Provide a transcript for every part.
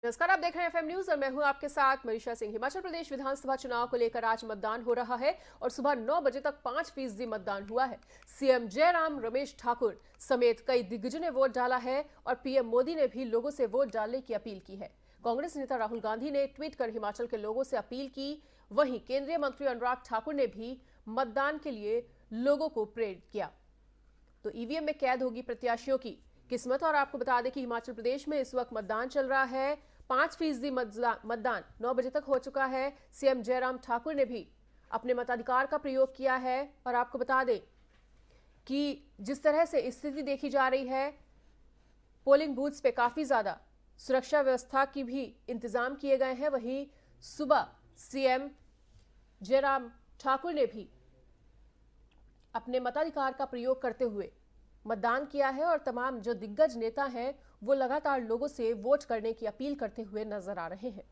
नमस्कार, आप देख रहे हैं एफएम न्यूज और मैं हूं आपके साथ मनीषा सिंह। हिमाचल प्रदेश विधानसभा चुनाव को लेकर आज मतदान हो रहा है और सुबह 9 बजे तक 5% मतदान हुआ है। सीएम जयराम रमेश ठाकुर समेत कई दिग्गजों ने वोट डाला है और पीएम मोदी ने भी लोगों से वोट डालने की अपील की है। कांग्रेस नेता राहुल गांधी ने ट्वीट कर हिमाचल के लोगों से अपील की। वहीं केंद्रीय मंत्री अनुराग ठाकुर ने भी मतदान के लिए लोगों को प्रेरित किया। तो ईवीएम में कैद होगी प्रत्याशियों की किस्मत। और आपको बता दें कि हिमाचल प्रदेश में इस वक्त मतदान चल रहा है। 5% मतदान 9 बजे तक हो चुका है। सीएम जयराम ठाकुर ने भी अपने मताधिकार का प्रयोग किया है। और आपको बता दें कि जिस तरह से स्थिति देखी जा रही है, पोलिंग बूथ्स पे काफी ज्यादा सुरक्षा व्यवस्था की भी इंतजाम किए गए हैं। वहीं सुबह सीएम जयराम ठाकुर ने भी अपने मताधिकार का प्रयोग करते हुए मतदान किया है और तमाम जो दिग्गज नेता हैं वो लगातार लोगों से वोट करने की अपील करते हुए नजर आ रहे हैं।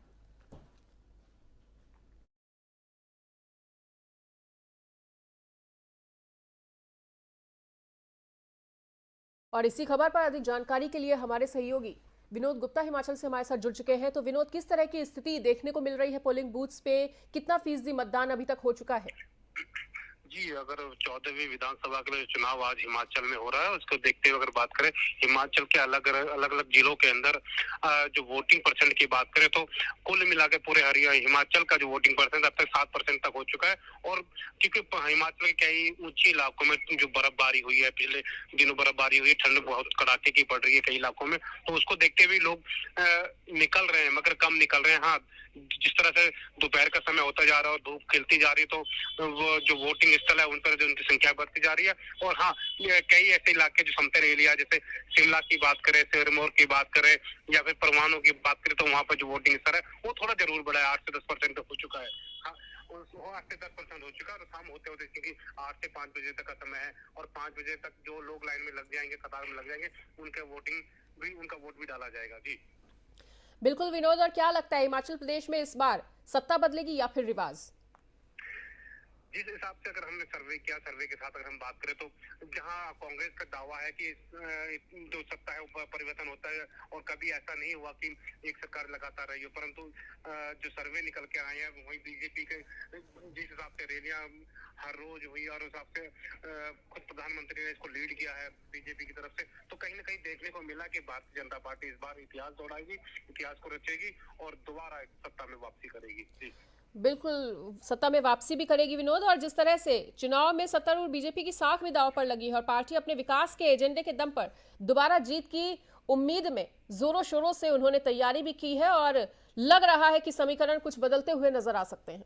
और इसी खबर पर अधिक जानकारी के लिए हमारे सहयोगी विनोद गुप्ता हिमाचल से हमारे साथ जुड़ चुके हैं। तो विनोद, किस तरह की स्थिति देखने को मिल रही है पोलिंग बूथ्स पे? कितना फीसदी मतदान अभी तक हो चुका है? जी, अगर 14वीं विधानसभा के लिए चुनाव आज हिमाचल में हो रहा है, उसको देखते हुए अगर बात करें हिमाचल के अलग अलग जिलों के अंदर जो वोटिंग परसेंट की बात करें तो कुल मिला के पूरे हिमाचल का जो वोटिंग परसेंट अब तक 7% तक हो चुका है। और क्योंकि हिमाचल के कई ऊंची इलाकों में जो बर्फबारी हुई है, पिछले दिनों बर्फबारी हुई है, ठंड बहुत कड़ाके की पड़ रही है कई इलाकों में, तो उसको देखते हुए लोग निकल रहे हैं, मगर कम निकल रहे हैं। हाँ, जिस तरह से दोपहर का समय होता जा रहा है और धूप खिलती जा रही है, तो वो जो वोटिंग स्थल है उन पर जो उनकी संख्या बढ़ती जा रही है। और हाँ, कई ऐसे इलाके जो समतल एरिया, जैसे शिमला की बात करें, सिरमौर की बात करें या फिर परवाणु की बात करें, तो वहाँ पर जो वोटिंग स्थल है वो थोड़ा जरूर बढ़ा है। 8 से 10% हो चुका है। हाँ, 8 से 10% हो चुका है। और शाम होते होते, क्योंकि 8 से 5 बजे तक का समय है और 5 बजे तक जो लोग लाइन में लग जाएंगे, कतार में लग जाएंगे, उनका वोट भी डाला जाएगा। जी बिल्कुल विनोद, और क्या लगता है हिमाचल प्रदेश में इस बार सत्ता बदलेगी या फिर रिवाज? जिस हिसाब से अगर हमने सर्वे किया, सर्वे के साथ अगर हम बात करें तो जहां कांग्रेस का दावा है कि जो सत्ता है वो परिवर्तन होता है और कभी ऐसा नहीं हुआ कि एक सरकार लगातार रही हो, परंतु जो सर्वे निकल के आए हैं वही बीजेपी के जिस हिसाब से रैलियां हर रोज हुई और उस हिसाब से खुद प्रधानमंत्री ने इसको लीड किया है बीजेपी की तरफ से, तो कहीं ना कहीं देखने को मिला कि भारतीय जनता पार्टी इस बार इतिहास दौड़ाएगी, इतिहास को रचेगी और दोबारा सत्ता में वापसी करेगी। जी बिल्कुल, सत्ता में वापसी भी करेगी विनोद। और जिस तरह से चुनाव में सत्तारूढ़ बीजेपी की साख भी दांव पर लगी है और पार्टी अपने विकास के एजेंडे के दम पर दोबारा जीत की उम्मीद में जोरों शोरों से उन्होंने तैयारी भी की है और लग रहा है कि समीकरण कुछ बदलते हुए नजर आ सकते हैं।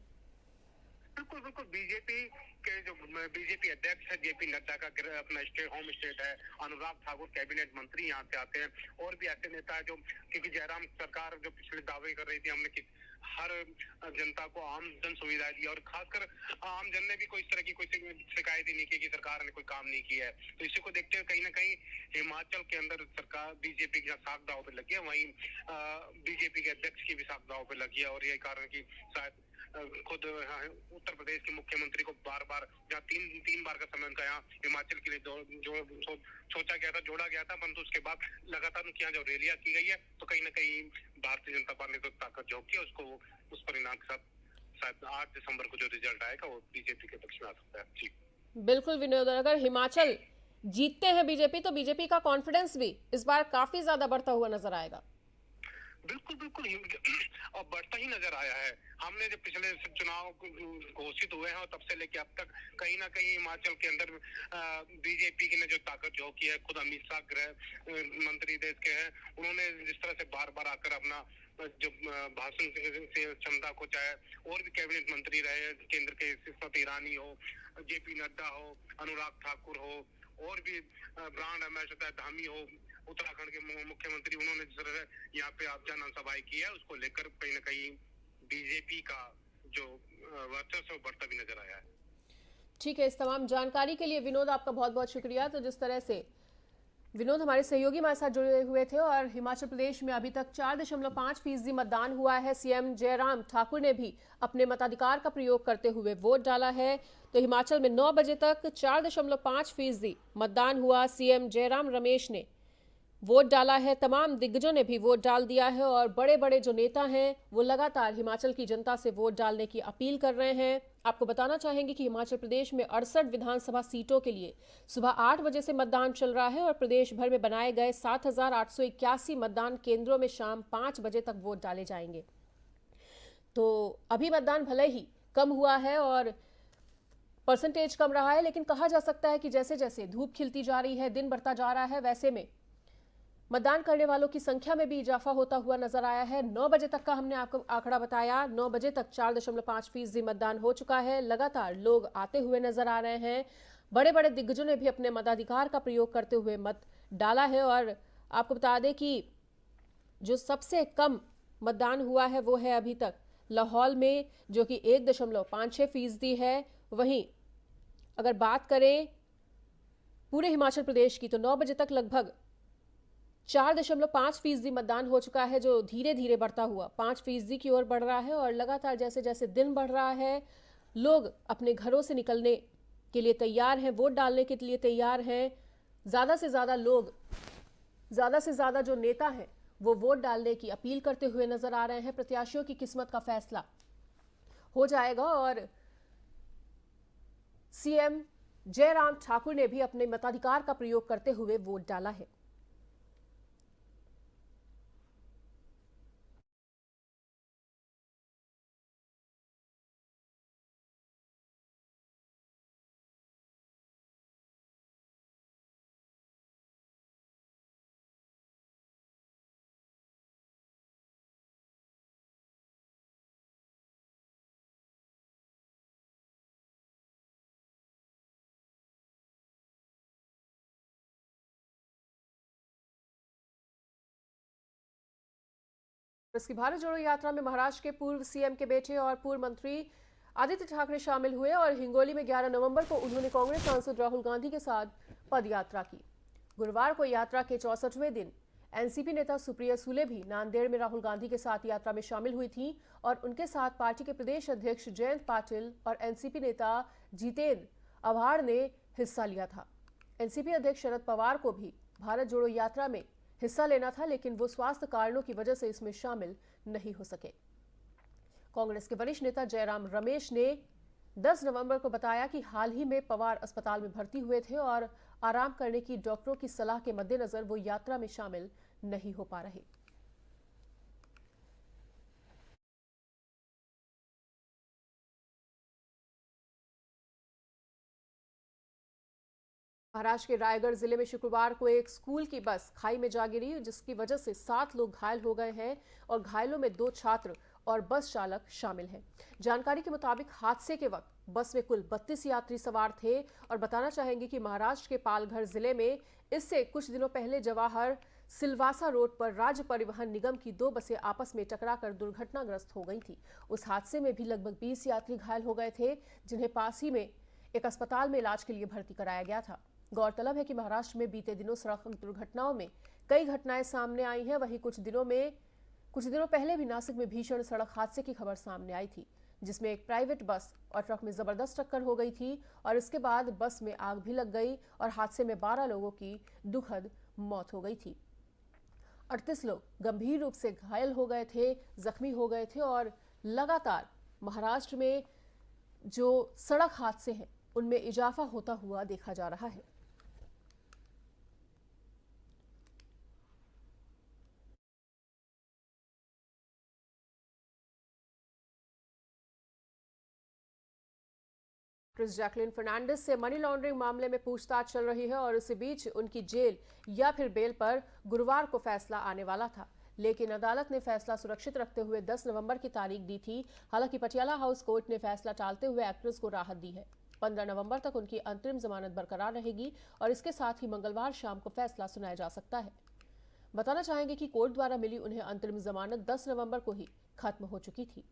बिल्कुल बिल्कुल, बीजेपी के जो बीजेपी अध्यक्ष है जेपी नड्डा का अपना होम स्टेट है, अनुराग ठाकुर कैबिनेट मंत्री यहाँ से आते हैं। और भी ऐसे नेता है जो, क्योंकि जयराम सरकार जो पिछले दावे कर रही थी हमने कि हर जनता को आम जन सुविधाएं दी, और खासकर आम जन ने भी कोई इस तरह की कोई शिकायत ही नहीं की कि सरकार ने कोई काम नहीं किया है। तो इसी को देखते हुए कहीं ना कहीं हिमाचल के अंदर सरकार बीजेपी की साख दाव पे लगी है, वहीं बीजेपी के अध्यक्ष की भी साख दाव पे लगी है। और यही कारण की शायद खुद उत्तर प्रदेश के मुख्यमंत्री को बार बार, जहाँ तीन बार का समय उनका यहाँ हिमाचल के लिए सोचा गया था, जोड़ा गया था, परंतु उसके बाद लगातार उनकी यहाँ जो रैलियां की गई है, तो कहीं ना कहीं भारतीय जनता पार्टी ने तो ताकत झोंकी है, उसको उस परिणाम के साथ शायद 8 दिसंबर को जो रिजल्ट आएगा वो बीजेपी के पक्ष में आ सकता है। जी बिल्कुल विनोद, अगर हिमाचल जीतते हैं बीजेपी तो बीजेपी का कॉन्फिडेंस भी इस बार काफी ज्यादा बढ़ता हुआ नजर आएगा। बिल्कुल बिल्कुल, और बढ़ता ही नजर आया है। हमने जब पिछले चुनाव घोषित हुए हैं और तब से लेके अब तक कहीं ना कहीं हिमाचल के अंदर बीजेपी ने जो ताकत झोंकी है, खुद अमित शाह गृह मंत्री देश के हैं, उन्होंने जिस तरह से बार बार आकर अपना जो भाषण से क्षमता को, चाहे और भी कैबिनेट मंत्री रहे केंद्र के, स्मृति ईरानी हो, जेपी नड्डा हो, अनुराग ठाकुर हो, और भी ब्रांड एम्बेसडर धामी हो, उत्तराखंड के मुख्यमंत्री, उन्होंने जिस तरह यहाँ पे आप जन सभाएं की है, उसको लेकर कहीं ना कहीं बीजेपी का जो वर्चस्व बढ़ता भी नजर आया है। ठीक है, इस तमाम जानकारी के लिए विनोद आपका बहुत बहुत शुक्रिया। तो जिस तरह से विनोद हमारे सहयोगी हमारे साथ जुड़े हुए थे। और हिमाचल प्रदेश में अभी तक 4.5% मतदान हुआ है। सीएम जयराम ठाकुर ने भी अपने मताधिकार का प्रयोग करते हुए वोट डाला है। तो हिमाचल में 9 बजे तक 4.5% मतदान हुआ। सीएम जयराम रमेश ने वोट डाला है, तमाम दिग्गजों ने भी वोट डाल दिया है और बड़े बड़े जो नेता हैं वो लगातार हिमाचल की जनता से वोट डालने की अपील कर रहे हैं। आपको बताना चाहेंगे कि हिमाचल प्रदेश में 68 विधानसभा सीटों के लिए सुबह 8 बजे से मतदान चल रहा है और प्रदेश भर में बनाए गए 7,881 मतदान केंद्रों में शाम 5 बजे तक वोट डाले जाएंगे। तो अभी मतदान भले ही कम हुआ है और परसेंटेज कम रहा है, लेकिन कहा जा सकता है कि जैसे जैसे धूप खिलती जा रही है, दिन बढ़ता जा रहा है, वैसे में मतदान करने वालों की संख्या में भी इजाफा होता हुआ नजर आया है। 9 बजे तक का हमने आपको आंकड़ा बताया। 9 बजे तक 4.5% मतदान हो चुका है। लगातार लोग आते हुए नजर आ रहे हैं। बड़े बड़े दिग्गजों ने भी अपने मताधिकार का प्रयोग करते हुए मत डाला है। और आपको बता दें कि जो सबसे कम मतदान हुआ है वो है अभी तक लाहौल में, जो कि 1.56% है। वहीं अगर बात करें पूरे हिमाचल प्रदेश की, तो 9 बजे तक लगभग 4.5% मतदान हो चुका है, जो धीरे धीरे बढ़ता हुआ 5% की ओर बढ़ रहा है। और लगातार जैसे जैसे दिन बढ़ रहा है, लोग अपने घरों से निकलने के लिए तैयार हैं, वोट डालने के लिए तैयार हैं। ज़्यादा से ज़्यादा लोग, ज़्यादा से ज़्यादा जो नेता हैं वो वोट डालने की अपील करते हुए नजर आ रहे हैं। प्रत्याशियों की किस्मत का फैसला हो जाएगा और सीएम जयराम ठाकुर ने भी अपने मताधिकार का प्रयोग करते हुए वोट डाला है। इसकी भारत जोड़ो यात्रा में महाराष्ट्र के पूर्व सीएम के बेटे और पूर्व मंत्री आदित्य ठाकरे शामिल हुए और हिंगोली में 11 नवंबर को उन्होंने कांग्रेस सांसद राहुल गांधी के साथ पदयात्रा की। गुरुवार को यात्रा के 64वें दिन एनसीपी नेता सुप्रिया सुले भी नांदेड़ में राहुल गांधी के साथ यात्रा में शामिल हुई थी और उनके साथ पार्टी के प्रदेश अध्यक्ष जयंत पाटिल और एनसीपी नेता जितेंद्र आव्हाड ने हिस्सा लिया था। एनसीपी अध्यक्ष शरद पवार को भी भारत जोड़ो यात्रा में हिस्सा लेना था, लेकिन वो स्वास्थ्य कारणों की वजह से इसमें शामिल नहीं हो सके। कांग्रेस के वरिष्ठ नेता जयराम रमेश ने 10 नवंबर को बताया कि हाल ही में पवार अस्पताल में भर्ती हुए थे और आराम करने की डॉक्टरों की सलाह के मद्देनजर वो यात्रा में शामिल नहीं हो पा रहे। महाराष्ट्र के रायगढ़ जिले में शुक्रवार को एक स्कूल की बस खाई में जा गिरी, जिसकी वजह से 7 लोग घायल हो गए हैं और घायलों में 2 छात्र और बस चालक शामिल हैं। जानकारी के मुताबिक हादसे के वक्त बस में कुल 32 यात्री सवार थे और बताना चाहेंगे कि महाराष्ट्र के पालघर जिले में इससे कुछ दिनों पहले जवाहर सिलवासा रोड पर राज्य परिवहन निगम की 2 बसें आपस में टकराकर दुर्घटनाग्रस्त हो गई थी। उस हादसे में भी लगभग 20 यात्री घायल हो गए थे, जिन्हें पास ही में एक अस्पताल में इलाज के लिए भर्ती कराया गया था। गौरतलब है कि महाराष्ट्र में बीते दिनों सड़क दुर्घटनाओं में कई घटनाएं सामने आई हैं। वहीं कुछ दिनों पहले भी नासिक में भीषण सड़क हादसे की खबर सामने आई थी, जिसमें एक प्राइवेट बस और ट्रक में जबरदस्त टक्कर हो गई थी और इसके बाद बस में आग भी लग गई और हादसे में 12 लोगों की दुखद मौत हो गई थी। 38 लोग गंभीर रूप से घायल हो गए थे, जख्मी हो गए थे और लगातार महाराष्ट्र में जो सड़क हादसे हैं उनमें इजाफा होता हुआ देखा जा रहा है। एक्ट्रेस जैकलीन फर्नांडिस से मनी लॉन्ड्रिंग मामले में पूछताछ चल रही है और इसी बीच उनकी जेल या फिर बेल पर गुरुवार को फैसला आने वाला था, लेकिन अदालत ने फैसला सुरक्षित रखते हुए 10 नवंबर की तारीख दी थी। हालांकि पटियाला हाउस कोर्ट ने फैसला टालते हुए एक्ट्रेस को राहत दी है। 15 नवंबर तक उनकी अंतरिम जमानत बरकरार रहेगी और इसके साथ ही मंगलवार शाम को फैसला सुनाया जा सकता है। बताना चाहेंगे कि कोर्ट द्वारा मिली उन्हें अंतरिम जमानत 10 नवंबर को ही खत्म हो चुकी थी।